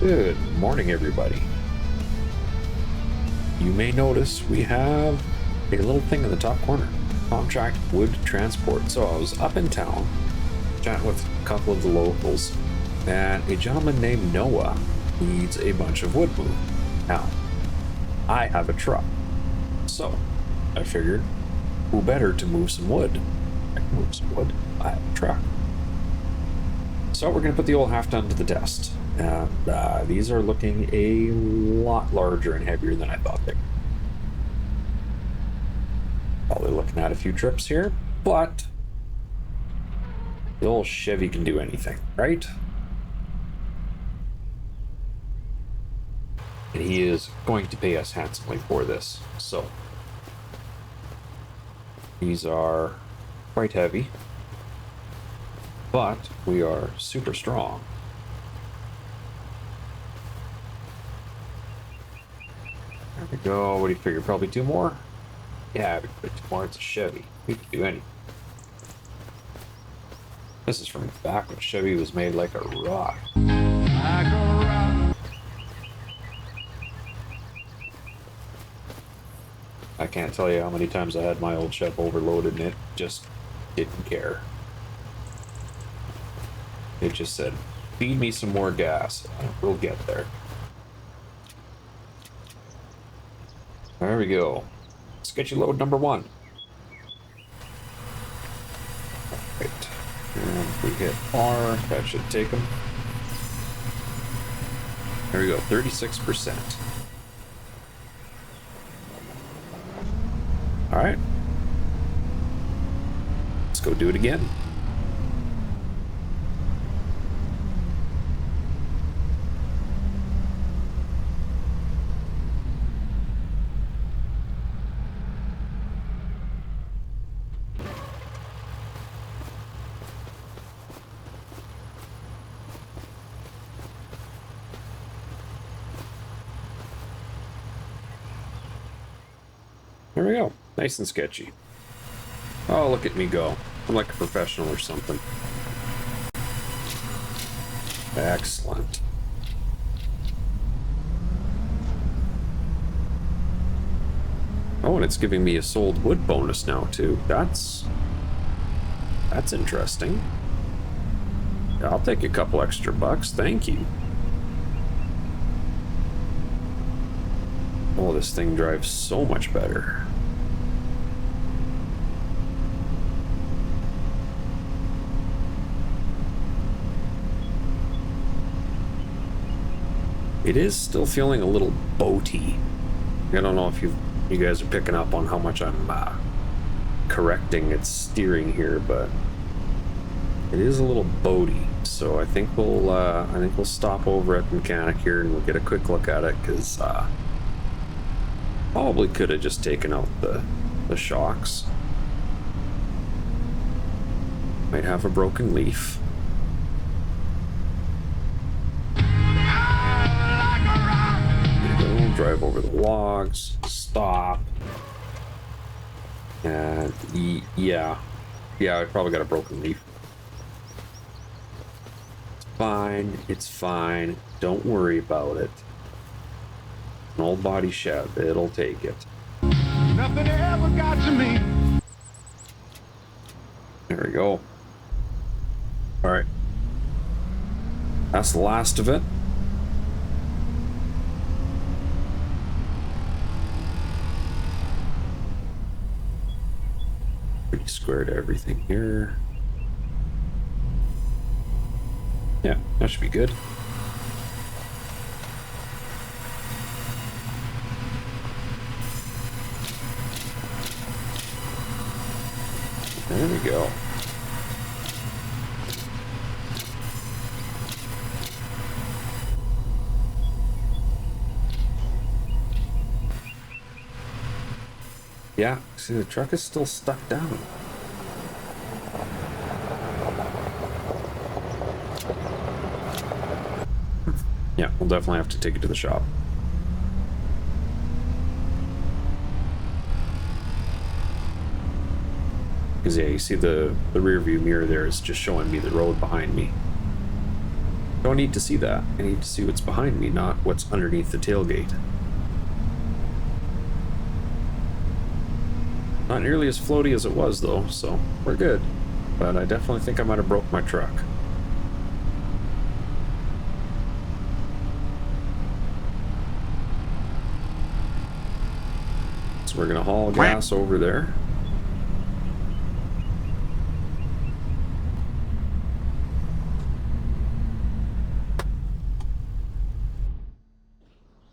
Good morning, everybody. You may notice we have a little thing in the top corner, contract wood transport. So I was up in town, chatting with a couple of the locals, and a gentleman named Noah needs a bunch of wood moved. Now, I have a truck, so I figured, who better to move some wood? I can move some wood. I have a truck. So we're going to put the old half ton to the test. And these are looking a lot larger and heavier than I thought they were. Probably looking at a few trips here, but the old Chevy can do anything, right? And he is going to pay us handsomely for this. So these are quite heavy, but we are super strong. There we go. What do you figure? Probably two more? Yeah, we could put two more. It's a Chevy. We could do anything. This is from back when Chevy was made like a rock. I can't tell you how many times I had my old Chev overloaded and it just didn't care. It just said, feed me some more gas and we'll get there. There we go. Sketchy load number one. Right. And if we hit R, that should take them. There we go, 36%. All right. Let's go do it again. There we go. Nice and sketchy. Oh, look at me go. I'm like a professional or something. Excellent. Oh, and it's giving me a sold wood bonus now, too. That's interesting. I'll take a couple extra bucks. Thank you. Oh, this thing drives so much better. It is still feeling a little boaty. I don't know if you guys are picking up on how much I'm correcting its steering here, but it is a little boaty. So I think we'll stop over at the mechanic here and we'll get a quick look at it, because probably could have just taken out the shocks. Might have a broken leaf. Drive over the logs, stop, and yeah, I probably got a broken leaf. It's fine, don't worry about it. An old body Chev, it'll take it. Nothing ever got to me. There we go. All right, that's the last of it. Pretty square to everything here. Yeah, that should be good. There we go. Yeah, see, the truck is still stuck down. Yeah, we'll definitely have to take it to the shop. Because, yeah, you see the rear view mirror there is just showing me the road behind me. Don't need to see that. I need to see what's behind me, not what's underneath the tailgate. Not nearly as floaty as it was, though, so we're good. But I definitely think I might have broke my truck. So we're gonna haul gas over there.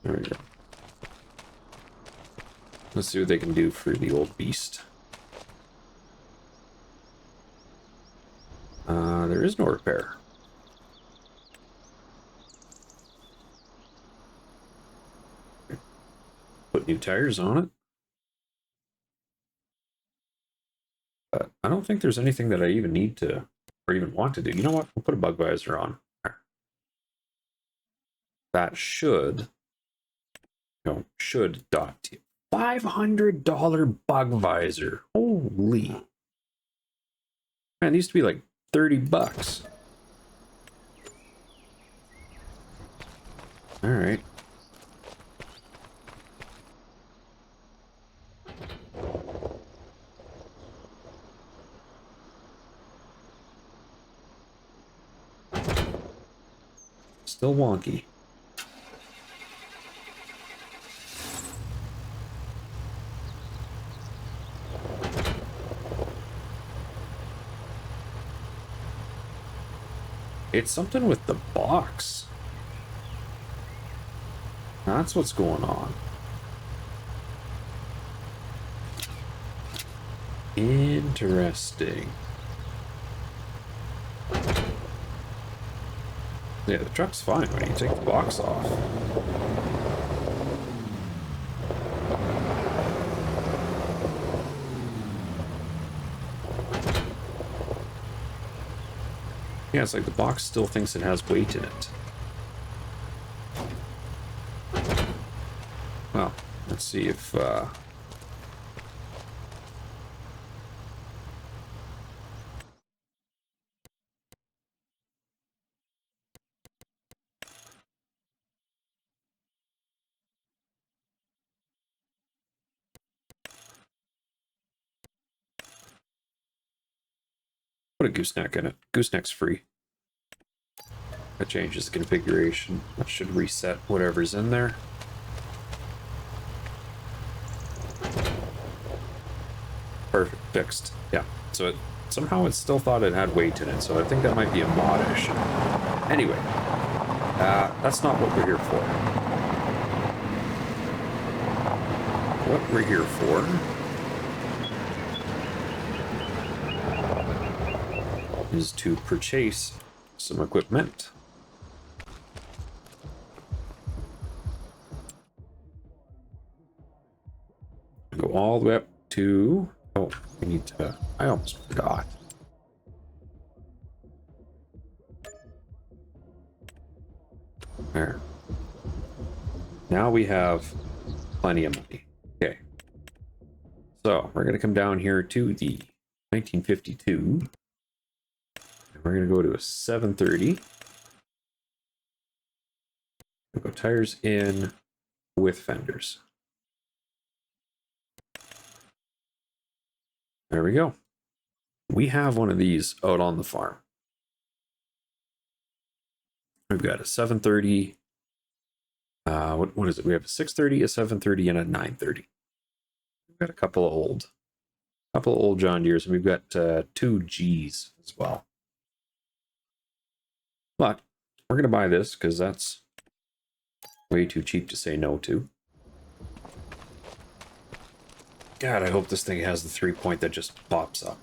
There we go. Let's see what they can do for the old beast. There is no repair. Put new tires on it. But I don't think there's anything that I even need to, or even want to do. You know what? We'll put a bug visor on. That should, should dot to $500 bug visor. Holy. Man, it used to be like 30 bucks. All right. Still wonky. It's something with the box. That's what's going on. Interesting. Yeah, the truck's fine when you take the box off. Yeah, it's like the box still thinks it has weight in it. Well, let's see if put a gooseneck in it. Gooseneck's free. That changes the configuration. That should reset whatever's in there. Perfect, fixed. Yeah, so it somehow it still thought it had weight in it, so I think that might be a mod issue. Anyway, that's not what we're here for. What we're here for is to purchase some equipment. Go all the way up to... Oh, we need to... I almost forgot. There. Now we have plenty of money. Okay. So, we're going to come down here to the 1952. And we're going to go to a 730. We'll go tires in with fenders. There we go. We have one of these out on the farm. We've got a 730. What is it? We have a 630, a 730, and a 930. We've got a couple of old John Deeres, and we've got 2 Gs as well. But we're gonna buy this because that's way too cheap to say no to. God, I hope this thing has the 3-point that just pops up.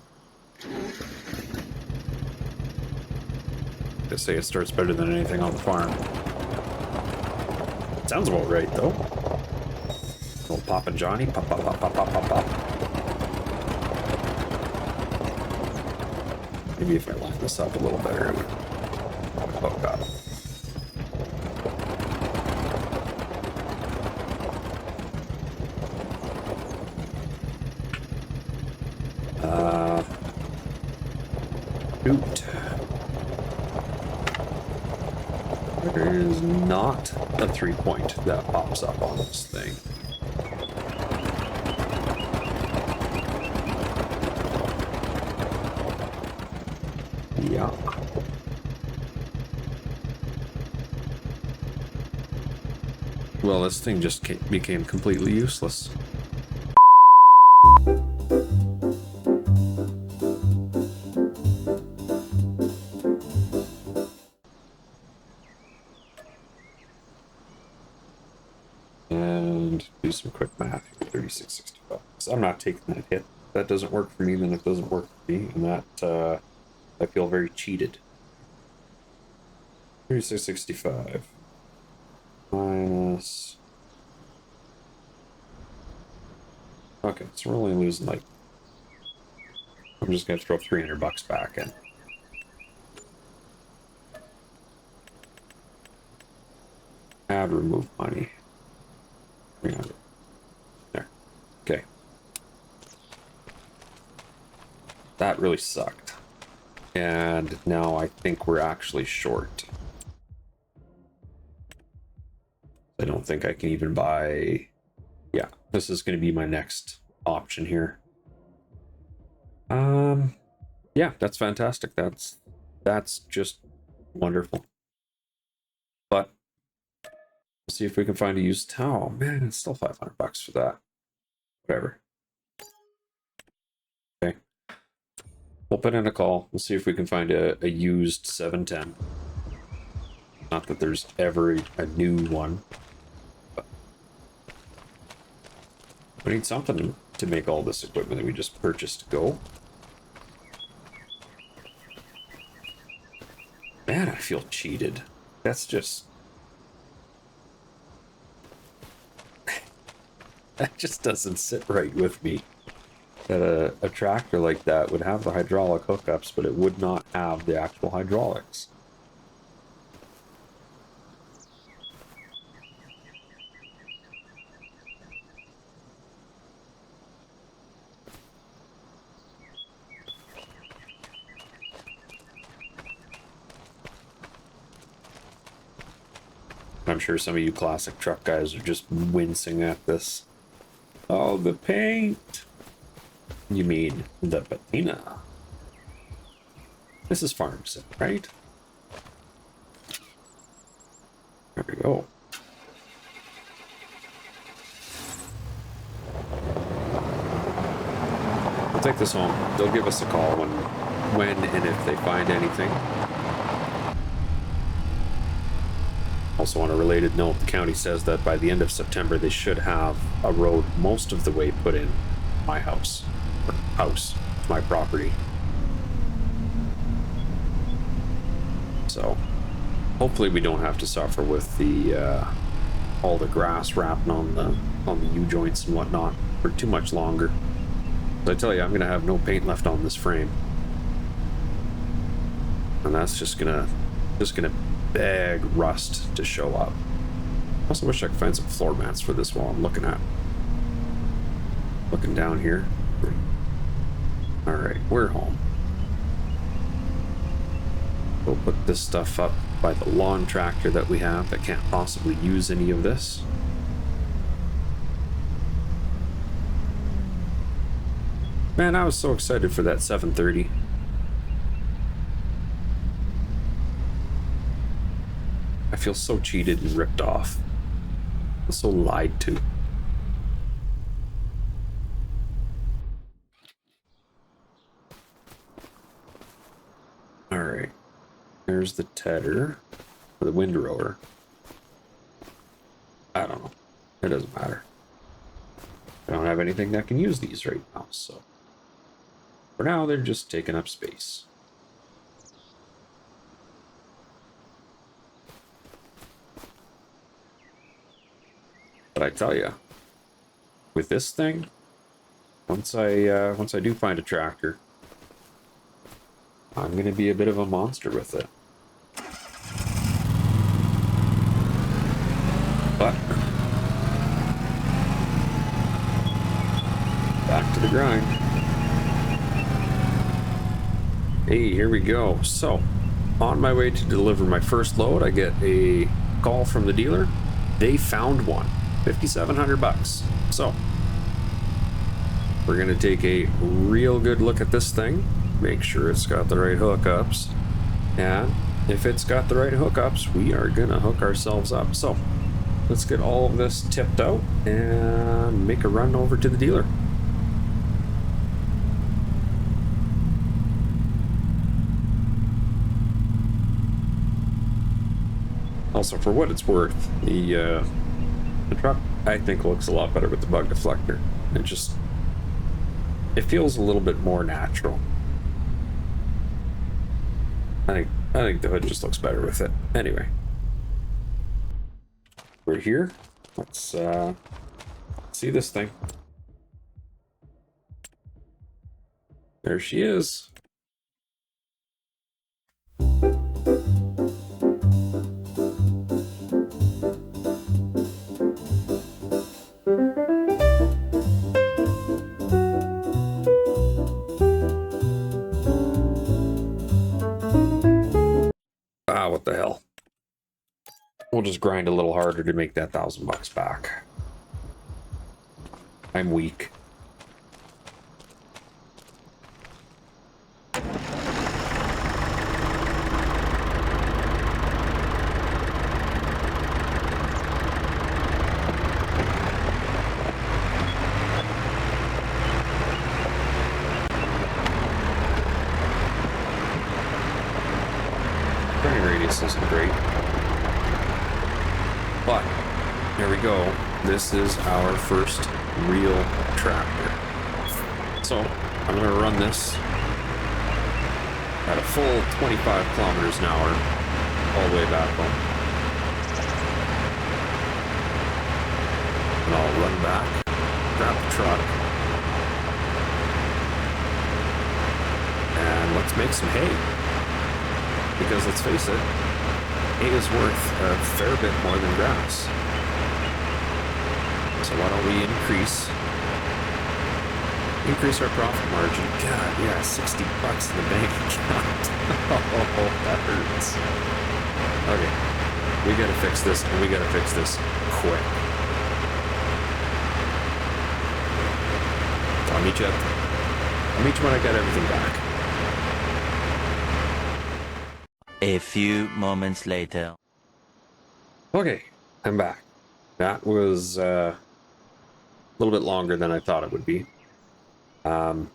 I say it starts better than anything on the farm. Sounds about right, though. Little Papa Johnny. Pop, pop, pop, pop, pop, pop, pop. Maybe if I line this up a little better, it would hook up. Shoot. There is not a 3-point that pops up on this thing. Yeah. Well, this thing just became completely useless. And do some quick math here. 36.65. So I'm not taking that hit. If that doesn't work for me, then it doesn't work for me, and that I feel very cheated. 36.65 minus. Okay, so we're only losing like. I'm just gonna throw $300 back in. Add, remove money. 300. There. Okay. That really sucked. And now I think we're actually short. I don't think I can even buy. Yeah, this is going to be my next option here. Yeah, that's fantastic. That's just wonderful. But let's see if we can find a used towel. Man, it's still $500 for that. Whatever. Okay. We'll put in a call. We'll see if we can find a used 710. Not that there's ever a new one. But we need something to make all this equipment that we just purchased go. Man, I feel cheated. That's just... that just doesn't sit right with me. That a tractor like that would have the hydraulic hookups, but it would not have the actual hydraulics. I'm sure some of you classic truck guys are just wincing at this. Oh, the paint! You mean the patina? This is farm sim, right? There we go. We'll take this home. They'll give us a call when and if they find anything. Also, on a related note, the county says that by the end of September, they should have a road most of the way put in my house. Or house, my property. So, hopefully we don't have to suffer with the all the grass wrapping on the U-joints and whatnot for too much longer. But I tell you, I'm gonna have no paint left on this frame. And that's just gonna beg rust to show up. I also wish I could find some floor mats for this while I'm looking down here. All right, we're home. We'll put this stuff up by the lawn tractor that we have that can't possibly use any of this. Man, I was so excited for that 730. I feel so cheated and ripped off. I feel so lied to. Alright. There's the tedder. Or the windrower. I don't know. It doesn't matter. I don't have anything that can use these right now, so... for now, they're just taking up space. But I tell you, with this thing, once I do find a tractor, I'm gonna be a bit of a monster with it. But back to the grind. Hey, here we go. So, on my way to deliver my first load, I get a call from the dealer. They found one, 5,700 bucks. So we're gonna take a real good look at this thing, make sure it's got the right hookups, and if it's got the right hookups, we are gonna hook ourselves up. So let's get all of this tipped out and make a run over to the dealer. Also, for what it's worth, the truck, I think, looks a lot better with the bug deflector. It feels a little bit more natural. I think the hood just looks better with it. Anyway, we're here. Let's see this thing. There she is. What the hell? We'll just grind a little harder to make that $1,000 back. I'm weak. Isn't great, but here we go. This is our first real tractor, so I'm gonna run this at a full 25 kilometers an hour all the way back home, and I'll run back, grab the truck, and let's make some hay. Because let's face it, hay is worth a fair bit more than grass. So why don't we increase our profit margin? God, yeah, $60 in the bank account. Oh, that hurts. Okay, we gotta fix this, and we gotta fix this quick. So I'll meet you when I get everything back. A few moments later. Okay, I'm back. That was a little bit longer than I thought it would be. You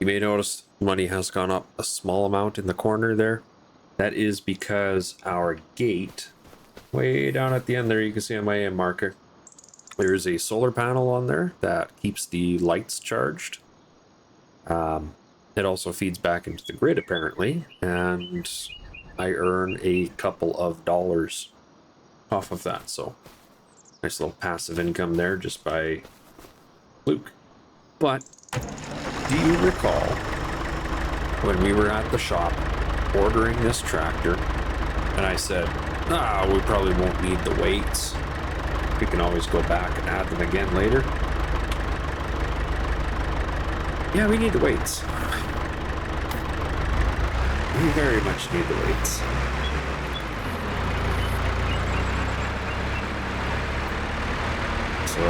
may notice money has gone up a small amount in the corner there. That is because our gate, way down at the end there, you can see on my AM marker, there's a solar panel on there that keeps the lights charged. It also feeds back into the grid, apparently, and I earn a couple of dollars off of that. So, nice little passive income there just by fluke. But, do you recall when we were at the shop ordering this tractor, and I said, we probably won't need the weights. We can always go back and add them again later. Yeah, we need the weights. We very much need the weights. So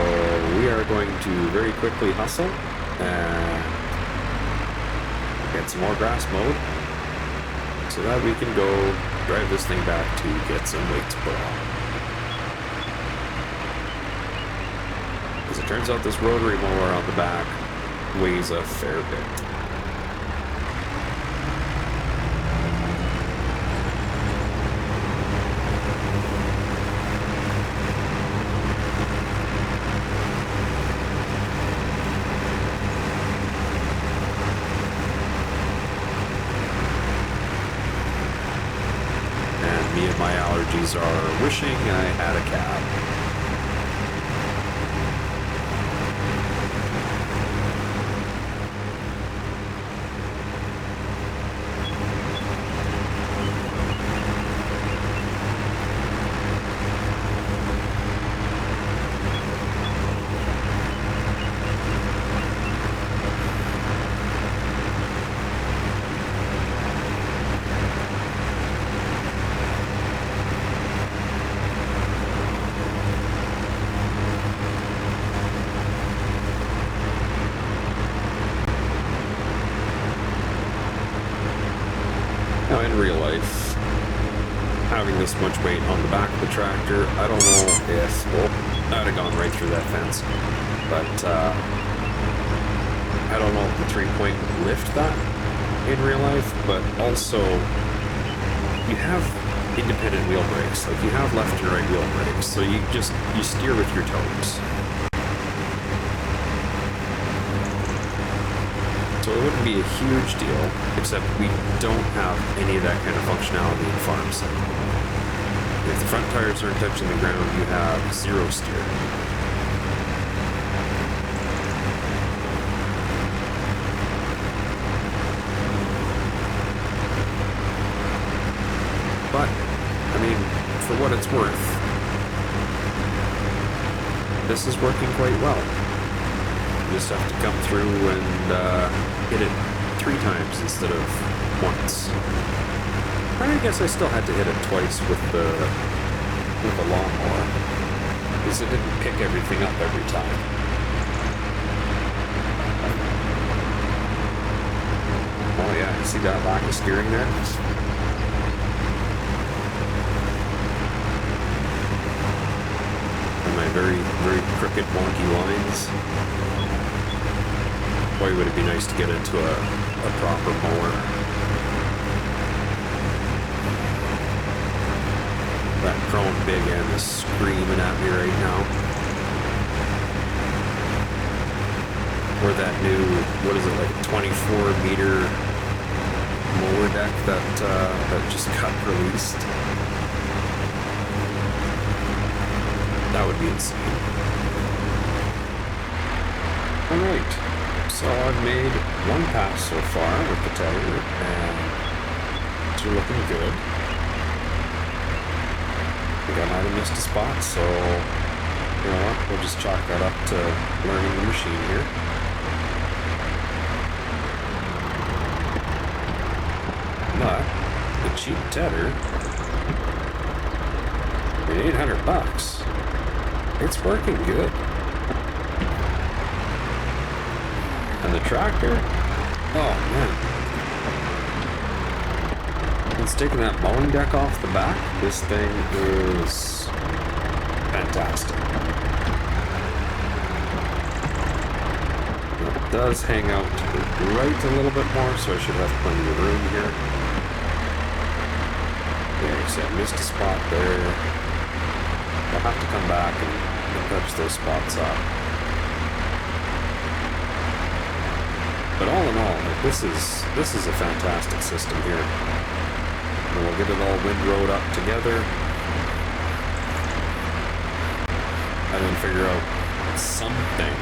we are going to very quickly hustle and get some more grass mowed so that we can go drive this thing back to get some weights put on. As it turns out, this rotary mower on the back weighs a fair bit. And me and my allergies are wishing I had a cab. in real life, having this much weight on the back of the tractor, I don't know if, well, I'd have gone right through that fence, but I don't know if the 3-point would lift that in real life, but also you have independent wheel brakes, like you have left and right wheel brakes, so you steer with your toes. So it wouldn't be a huge deal, except we don't have any of that kind of functionality in farms. If the front tires aren't touching the ground, you have zero steer. But, I mean, for what it's worth, this is working quite well. You just have to come through and hit it 3 times instead of once. I guess I still had to hit it twice with the lawnmower, because it didn't pick everything up every time. Oh yeah, see that lack of steering there? And my very, very crooked, wonky lines. Boy, would it be nice to get into a proper mower. That chrome big end is screaming at me right now. Or that new, what is it, like 24-meter mower deck that just got released. That would be insane. Alright. So I've made 1 pass so far with the tire, and it's looking good. I think I might have missed a spot, so you know what, we'll just chalk that up to learning the machine here. But the cheap tedder, at $800, it's working good. And the tractor, oh man, it's taking that mowing deck off the back. This thing is fantastic. It does hang out to the right a little bit more, so I should have plenty of room here. Yeah, see, I missed a spot there. I'll have to come back and touch those spots up. But all in all, like, this is a fantastic system here. And we'll get it all windrowed up together. And then figure out something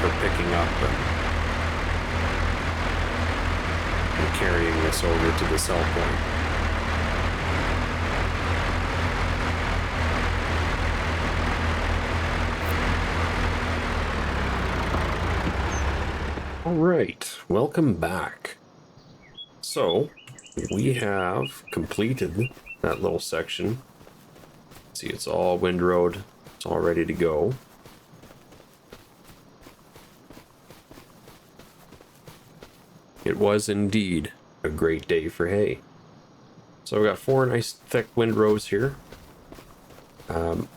for picking up and carrying this over to the sell point. Alright, welcome back. So, we have completed that little section. See, it's all windrowed, it's all ready to go. It was indeed a great day for hay. So we got 4 nice thick windrows here.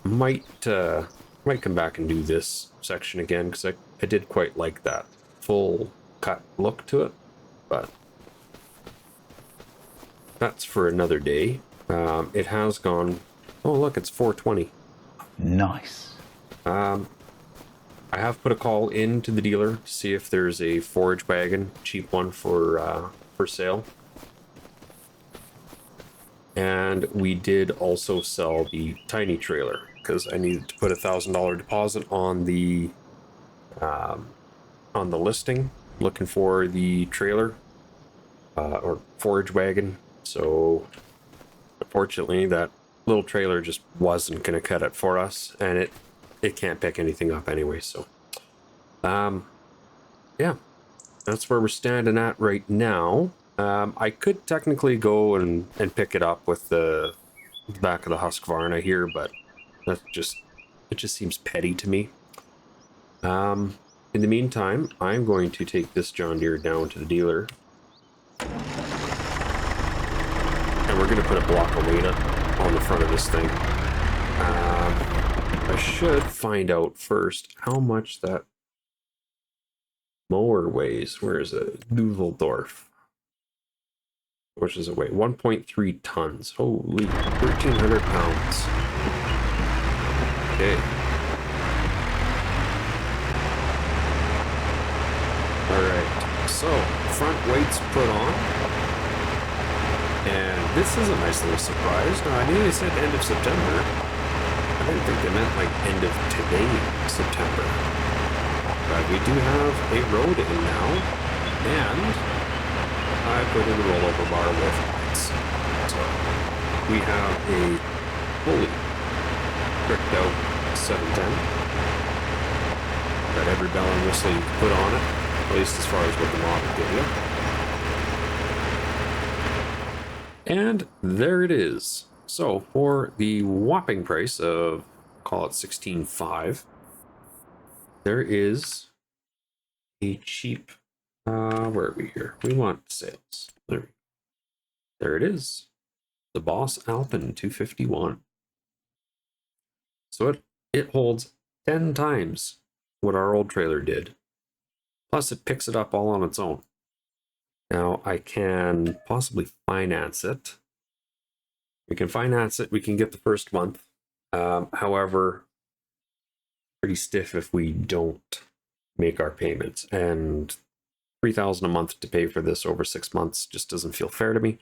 Might come back and do this section again, because I did quite like that full cut look to it, but that's for another day. It has gone, oh look, it's 4:20. Nice. I have put a call in to the dealer to see if there's a Forage Wagon, cheap one for sale. And we did also sell the tiny trailer, because I needed to put $1,000 deposit on the listing, looking for the trailer or Forage Wagon. So unfortunately, that little trailer just wasn't going to cut it for us, and it can't pick anything up anyway. So yeah, that's where we're standing at right now. I could technically go and pick it up with the back of the Husqvarna here, but it just seems petty to me. In the meantime, I'm going to take this John Deere down to the dealer And we're going to put a block of weight on the front of this thing. I should find out first how much that mower weighs. Where is it? Dusseldorf. Which is it weigh? 1.3 tons. Holy, 1,300 pounds. Okay. Alright, so front weight's put on. And this is a nice little surprise. Now, I knew they said end of September. I didn't think they meant like end of today, September. But we do have a road in now. And I put in the rollover bar with lights. So we have a fully tricked out 710. Got every bell and whistle you can put on it, at least as far as what the mod will give you. And there it is. So for the whopping price of, call it 16.5, there is a cheap, where are we here? We want sales. There it is. The Boss Alpine 251. So it holds 10 times what our old trailer did. Plus it picks it up all on its own. Now I can possibly finance it. We can finance it. We can get the first month. However, pretty stiff if we don't make our payments. And $3,000 a month to pay for this over 6 months just doesn't feel fair to me.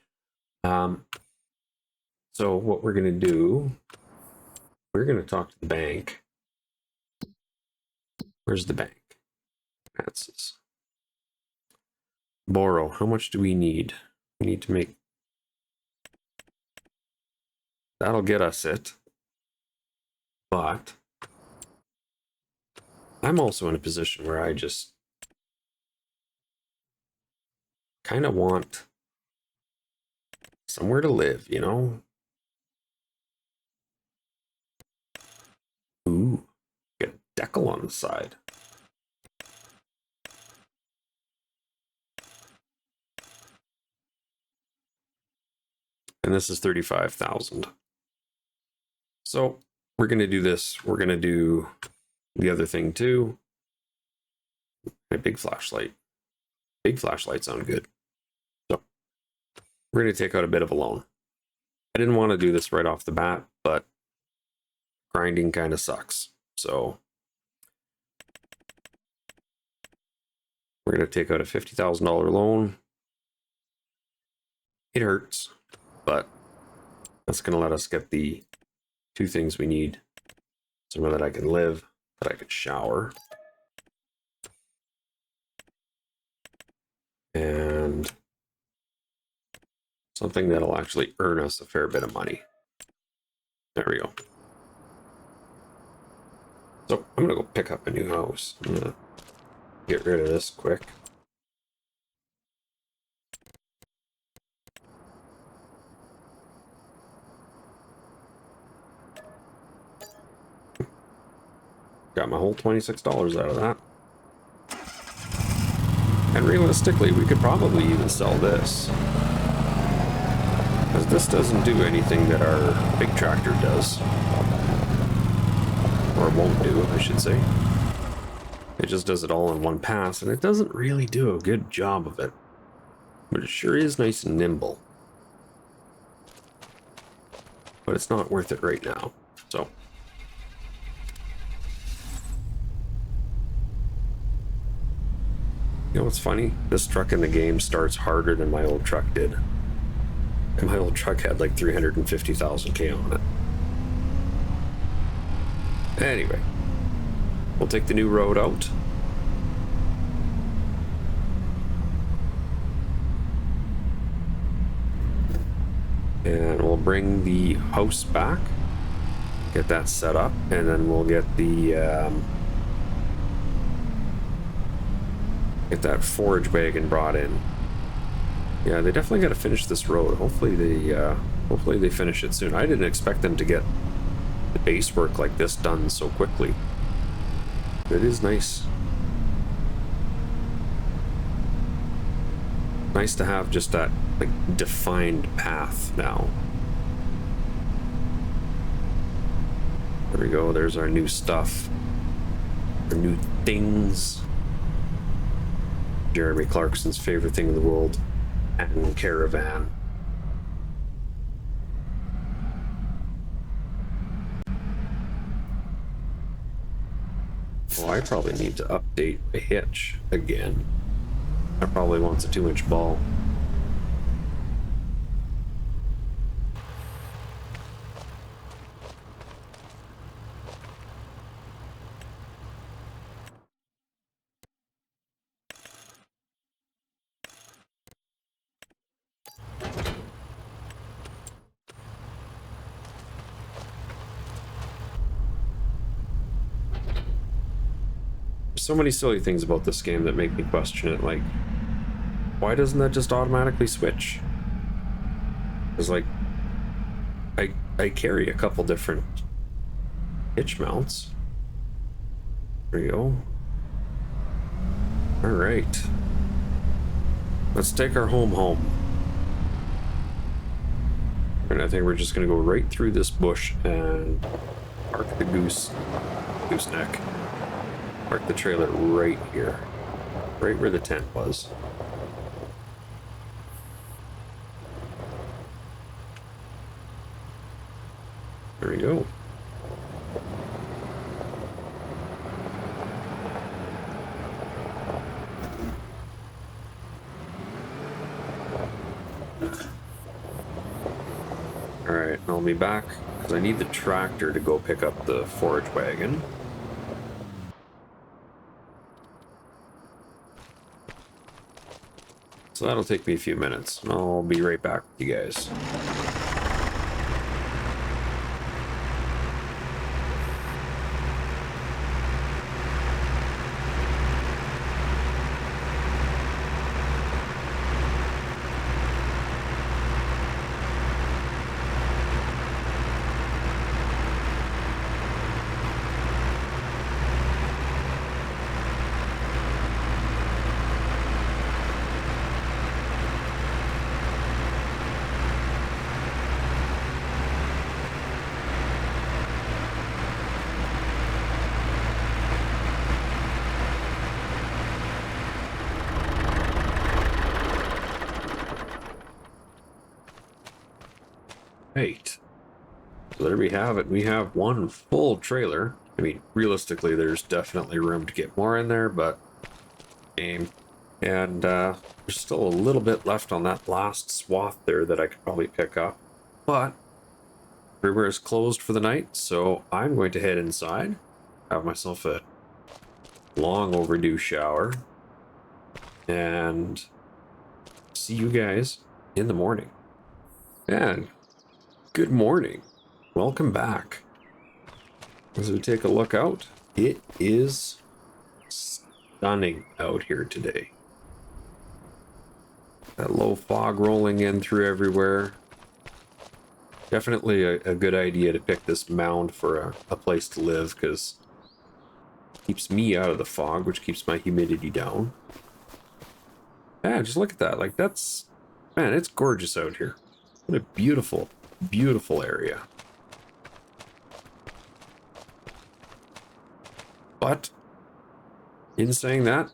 So what we're going to do, we're going to talk to the bank. Where's the bank? That's borrow. How much do we need? We need to make, that'll get us it. But I'm also in a position where I just kind of want somewhere to live, you know? Ooh, get a decal on the side. And this is 35,000. So we're going to do this. We're going to do the other thing too. A big flashlight. Big flashlights sound good. So we're going to take out a bit of a loan. I didn't want to do this right off the bat, but grinding kind of sucks. So we're going to take out a $50,000 loan. It hurts, but that's going to let us get the two things we need. Somewhere that I can live, that I can shower. And something that'll actually earn us a fair bit of money. There we go. So I'm gonna go pick up a new house. I'm gonna get rid of this quick. Got my whole $26 out of that. And realistically, we could probably even sell this. Because this doesn't do anything that our big tractor does. Or won't do, I should say. It just does it all in one pass, and it doesn't really do a good job of it. But it sure is nice and nimble. But it's not worth it right now, so. You know what's funny? This truck in the game starts harder than my old truck did. And my old truck had like 350,000 K on it. Anyway, we'll take the new road out. And we'll bring the house back, get that set up, and then we'll get the get that forage wagon brought in. Yeah, they definitely got to finish this road. Hopefully they finish it soon. I didn't expect them to get the base work like this done so quickly. It is nice. Nice to have just that like defined path now. There we go. There's our new stuff. Our new things. Jeremy Clarkson's favorite thing in the world. And caravan. Well, I probably need to update the hitch again. I probably wants a 2-inch ball. So many silly things about this game that make me question it, like, why doesn't that just automatically switch? Because, like, I carry a couple different hitch mounts. There you go. Alright. Let's take our home. And I think we're just gonna go right through this bush and park the gooseneck. Park the trailer right here. Right where the tent was. There we go. Alright, I'll be back because I need the tractor to go pick up the forage wagon. So that'll take me a few minutes. I'll be right back with you guys. Right. So there we have it. We have one full trailer. I mean, realistically, there's definitely room to get more in there, but game. And there's still a little bit left on that last swath there that I could probably pick up. But everywhere is closed for the night, so I'm going to head inside, have myself a long overdue shower, and see you guys in the morning. And good morning. Welcome back. As we take a look out, it is stunning out here today. That low fog rolling in through everywhere. Definitely a good idea to pick this mound for a place to live, because it keeps me out of the fog, which keeps my humidity down. Yeah, just look at that. Like, that's... Man, it's gorgeous out here. What a beautiful, beautiful area. But, in saying that,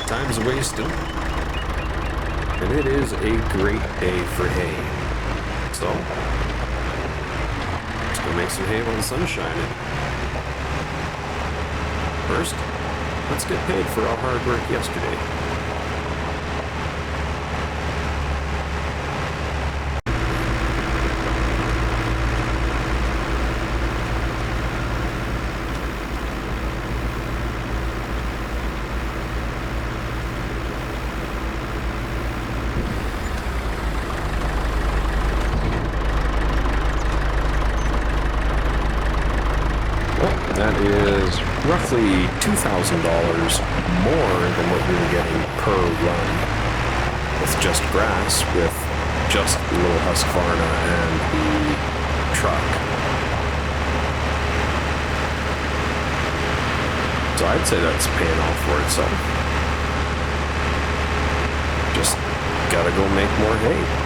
time's wasted, and it is a great day for hay. So, let's go make some hay while the sun's shining. First, let's get paid for our hard work yesterday. That is roughly $2,000 more than what we were getting per run with just grass, with just the little Husqvarna and the truck. So I'd say that's paying off for itself. Just gotta go make more hay.